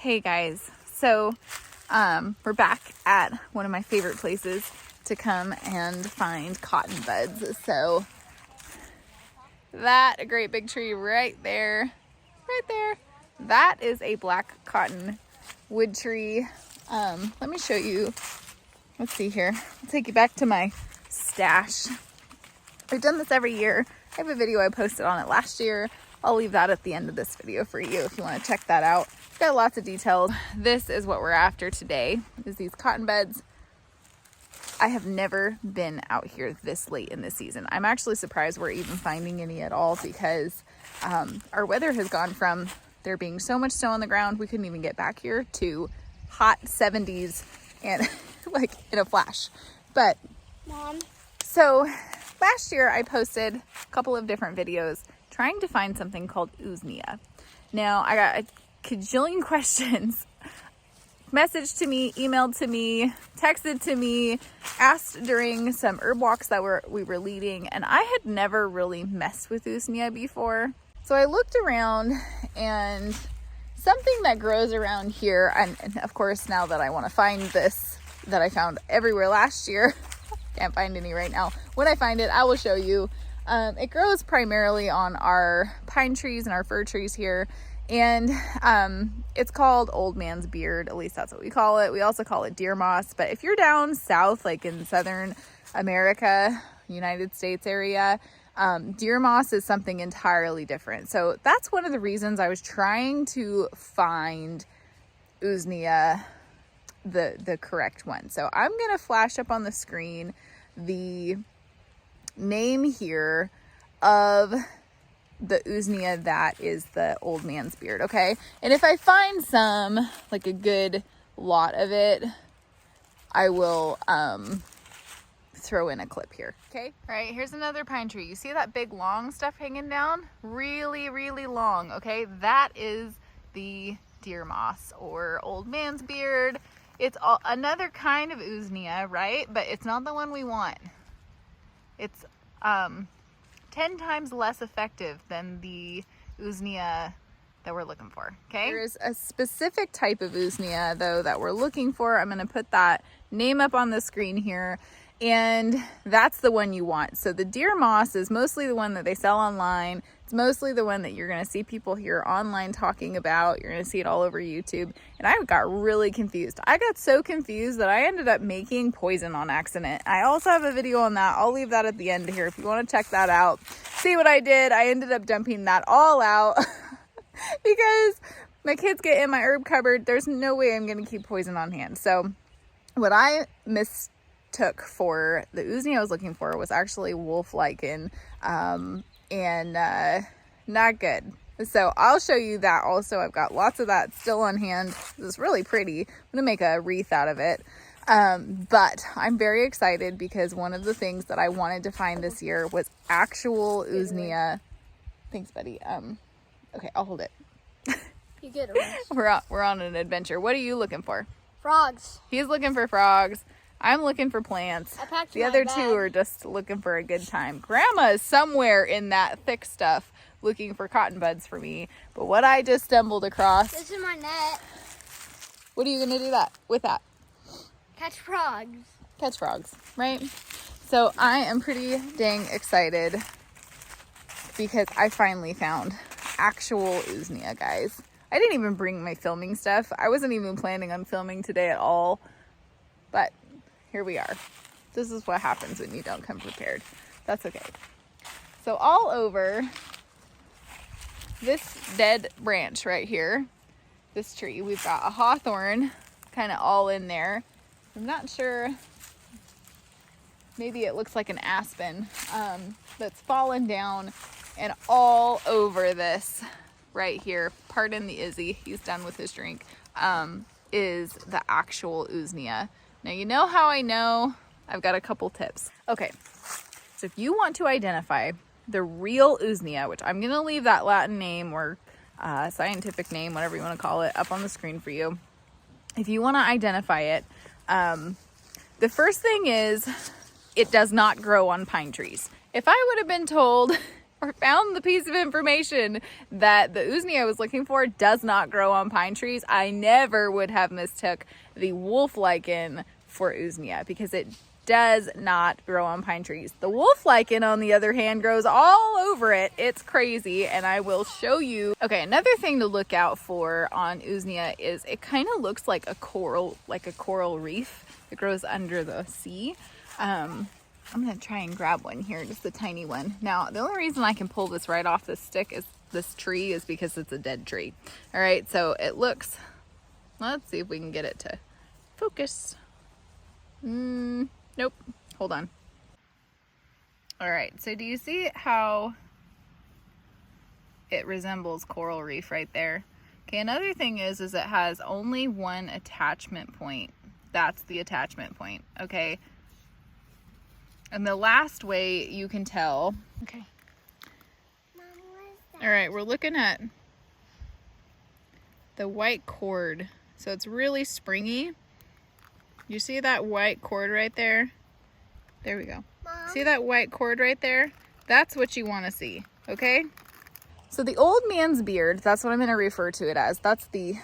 Hey guys, so we're back at one of my favorite places to come and find cotton buds. So that, a great big tree right there, that is a black cotton wood tree. Let me show you. Let's see here. I'll take you back to my stash. We've done this every year. I have a video I posted on it last year. I'll leave that at the end of this video for you if you want to check that out. It's got lots of details. This is what we're after today, is these cotton buds. I have never been out here this late in the season. I'm actually surprised we're even finding any at all because our weather has gone from there being so much snow on the ground we couldn't even get back here to hot 70s and like in a flash. But Mom, so last year I posted a couple of different videos trying to find something called Usnea. Now I got a cajillion questions messaged to me, emailed to me, texted to me, asked during some herb walks that we were leading, and I had never really messed with Usnea before. So I looked around, and something that grows around here, and of course now that I want to find this that I found everywhere last year, can't find any right now. When I find it, I will show you. It grows primarily on our pine trees and our fir trees here, and it's called old man's beard. At least that's what we call it. We also call it deer moss, but if you're down south, like in Southern America, United States area, deer moss is something entirely different. So that's one of the reasons I was trying to find Usnea, the correct one. So I'm gonna flash up on the screen the name here of the Usnea that is the old man's beard, okay? And if I find some, like a good lot of it, I will throw in a clip here, okay? All right, here's another pine tree. You see that big long stuff hanging down? Really, really long, okay? That is the deer moss or old man's beard. It's another kind of Usnea, right? But it's not the one we want. It's 10 times less effective than the Usnea that we're looking for, okay? There is a specific type of Usnea, though, that we're looking for. I'm going to put that name up on the screen here, and that's the one you want. So the deer moss is mostly the one that they sell online. It's mostly the one that you're going to see people here online talking about. You're going to see it all over YouTube. And I got really confused. I got so confused that I ended up making poison on accident. I also have a video on that. I'll leave that at the end here if you want to check that out. See what I did. I ended up dumping that all out because my kids get in my herb cupboard. There's no way I'm going to keep poison on hand. So what I mistook for the Usnea I was looking for was actually wolf lichen, and not good. So I'll show you that also. I've got lots of that still on hand. It's really pretty. I'm gonna make a wreath out of it. But I'm very excited because one of the things that I wanted to find this year was actual Usnea. Thanks, buddy. Okay, I'll hold it. you get it. We're on an adventure. What are you looking for? Frogs. He's looking for frogs. I'm looking for plants. I packed The my other bag. two are just looking for a good time. Grandma is somewhere in that thick stuff looking for cotton buds for me. But what I just stumbled across. This is my net. What are you going to do with that? Catch frogs. Catch frogs, right? So I am pretty dang excited because I finally found actual Usnea, guys. I didn't even bring my filming stuff. I wasn't even planning on filming today at all. But here we are. This is what happens when you don't come prepared. That's okay. So all over this dead branch right here, this tree, we've got a hawthorn kind of all in there. I'm not sure. Maybe it looks like an aspen that's fallen down, and all over this right here, pardon the Izzy, he's done with his drink, is the actual Usnea. Now, you know how I know? I've got a couple tips. Okay, so if you want to identify the real Usnea, which I'm going to leave that Latin name or scientific name, whatever you want to call it, up on the screen for you. If you want to identify it, the first thing is it does not grow on pine trees. If I would have been told or found the piece of information that the Usnea I was looking for does not grow on pine trees, I never would have mistook the wolf lichen for Usnea because it does not grow on pine trees. The wolf lichen, on the other hand, grows all over it. It's crazy, and I will show you. Okay, another thing to look out for on Usnea is it kind of looks like a coral reef that grows under the sea. I'm gonna try and grab one here, just a tiny one. Now, the only reason I can pull this right off this tree is because it's a dead tree. All right, so it looks, let's see if we can get it to focus. Nope, hold on. All right, so do you see how it resembles coral reef right there? Okay, another thing is it has only one attachment point. That's the attachment point, okay? And the last way you can tell, okay. Mom, what is that? All right, we're looking at the white cord. So it's really springy. You see that white cord right there? There we go. Mom? See that white cord right there? That's what you want to see, okay? So the old man's beard, that's what I'm going to refer to it as. That's the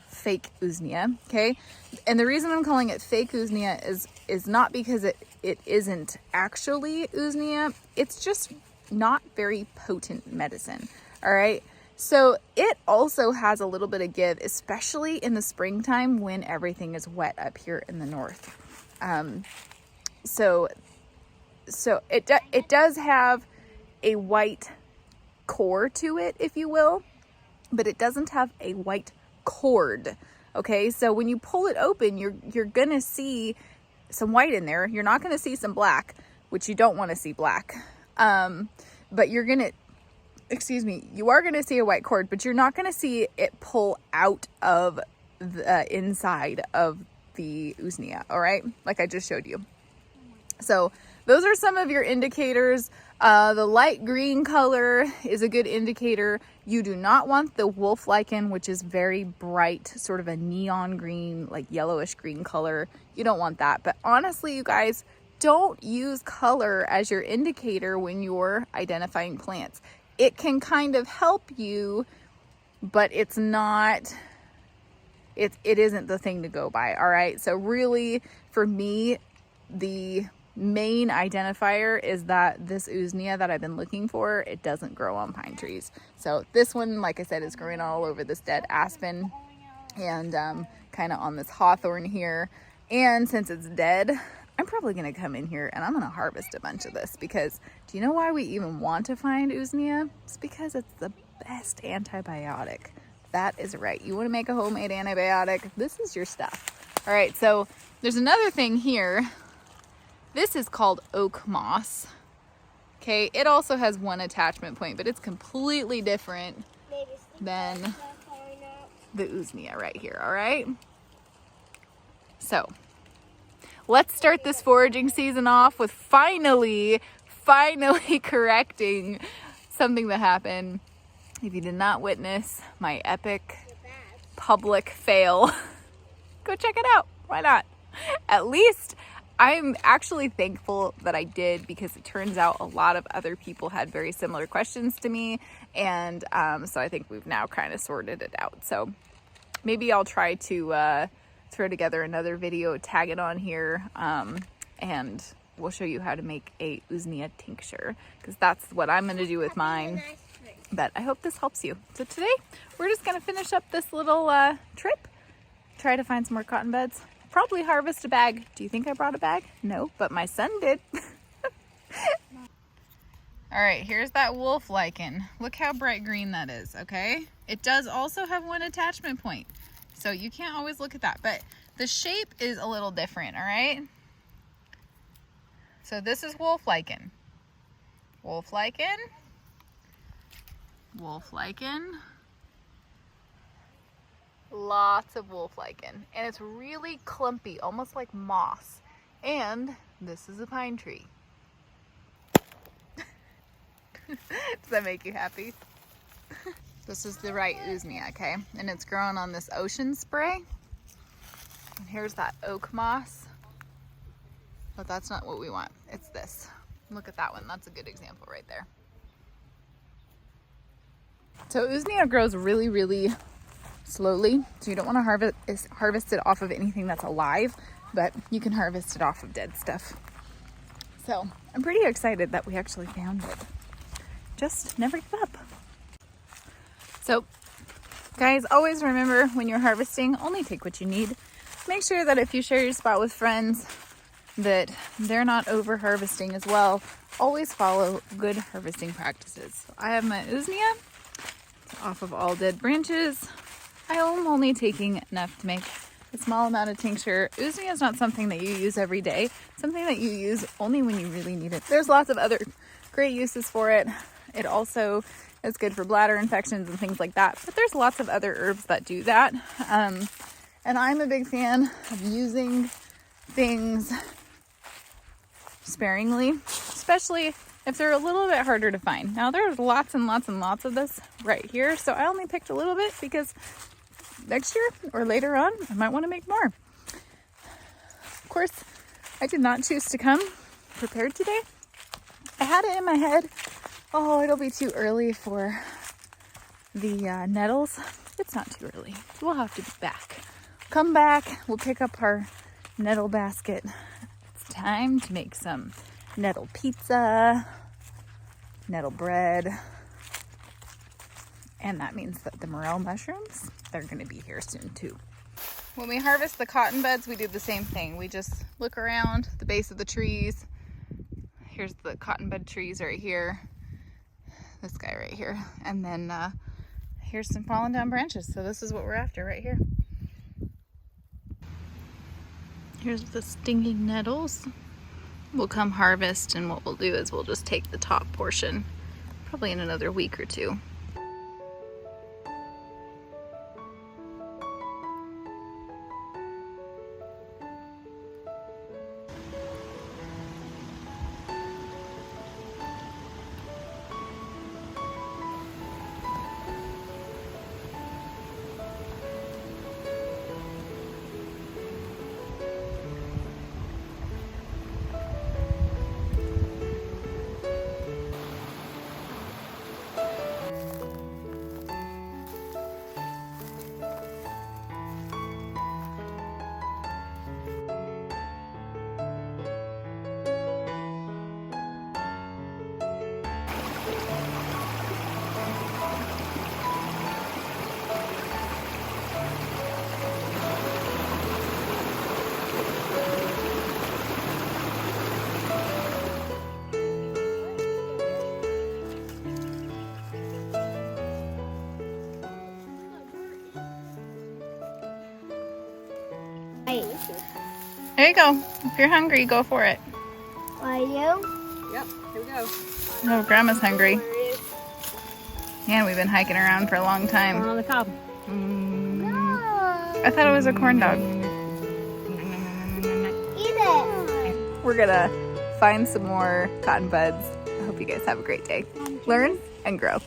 fake Usnea, okay? And the reason I'm calling it fake Usnea is not because it isn't actually Usnea. It's just not very potent medicine, all right? So it also has a little bit of give, especially in the springtime when everything is wet up here in the north. So it does have a white core to it, if you will, but it doesn't have a white cord. Okay, so when you pull it open, you're gonna see some white in there. You're not gonna see some black, which you don't want to see black. But you are gonna see a white cord, but you're not gonna see it pull out of the inside of the Usnea. All right, like I just showed you. So those are some of your indicators. The light green color is a good indicator. You do not want the wolf lichen, which is very bright, sort of a neon green, like yellowish green color. You don't want that. But honestly, you guys, don't use color as your indicator when you're identifying plants. It can kind of help you, but it's not, it isn't the thing to go by. All right. So really, for me, the main identifier is that this Usnea that I've been looking for, it doesn't grow on pine trees. So this one, like I said, is growing all over this dead aspen and kind of on this hawthorn here. And since it's dead, I'm probably going to come in here and I'm going to harvest a bunch of this because do you know why we even want to find Usnea? It's because it's the best antibiotic. That is right. You want to make a homemade antibiotic? This is your stuff. All right, so there's another thing here. This is called oak moss. Okay, it also has one attachment point, but it's completely different than the Usnea right here, all right? So, let's start this foraging season off with finally correcting something that happened. If you did not witness my epic public fail, go check it out. Why not? At least I'm actually thankful that I did because it turns out a lot of other people had very similar questions to me. And so I think we've now kind of sorted it out. So maybe I'll try to throw together another video, tag it on here, and we'll show you how to make a Usnea tincture because that's what I'm going to do with mine. But I hope this helps you. So today we're just going to finish up this little trip, try to find some more cotton buds. Probably harvest a bag. Do you think I brought a bag? No, but my son did. All right, here's that wolf lichen. Look how bright green that is, okay? It does also have one attachment point, so you can't always look at that, but the shape is a little different, all right? So this is wolf lichen. Wolf lichen. Wolf lichen. Lots of wolf lichen, and it's really clumpy, almost like moss. And this is a pine tree. Does that make you happy? This is the right Usnea, okay? And it's growing on this ocean spray. And here's that oak moss. But that's not what we want. It's this. Look at that one. That's a good example right there. So Usnea grows really, really slowly. So you don't want to harvest it off of anything that's alive, but you can harvest it off of dead stuff. So I'm pretty excited that we actually found it. Just never give up. So guys, always remember when you're harvesting, only take what you need. Make sure that if you share your spot with friends, that they're not over harvesting as well. Always follow good harvesting practices. So I have my Usnea off of all dead branches. I am only taking enough to make a small amount of tincture. Usnea is not something that you use every day, something that you use only when you really need it. There's lots of other great uses for it. It also is good for bladder infections and things like that, but there's lots of other herbs that do that. And I'm a big fan of using things sparingly, especially if they're a little bit harder to find. Now there's lots and lots and lots of this right here, so I only picked a little bit because next year or later on I might want to make more. Of course, I did not choose to come prepared today. I had it in my head, oh, it'll be too early for the nettles. It's not too early. We'll have to be back. Come back, we'll pick up our nettle basket. It's time to make some nettle pizza, nettle bread, and that means that the morel mushrooms, they're going to be here soon too. When we harvest the cotton buds, we do the same thing. We just look around the base of the trees. Here's the cotton bud trees right here, this guy right here, and then here's some fallen down branches. So this is what we're after right here. Here's the stinging nettles. We'll come harvest, and what we'll do is we'll just take the top portion probably in another week or two. There you go. If you're hungry, go for it. Are you? Yep, here we go. Oh, Grandma's hungry. And we've been hiking around for a long We're time. on the cob. I thought it was a corn dog. Eat it. We're gonna find some more cotton buds. I hope you guys have a great day. Learn and grow.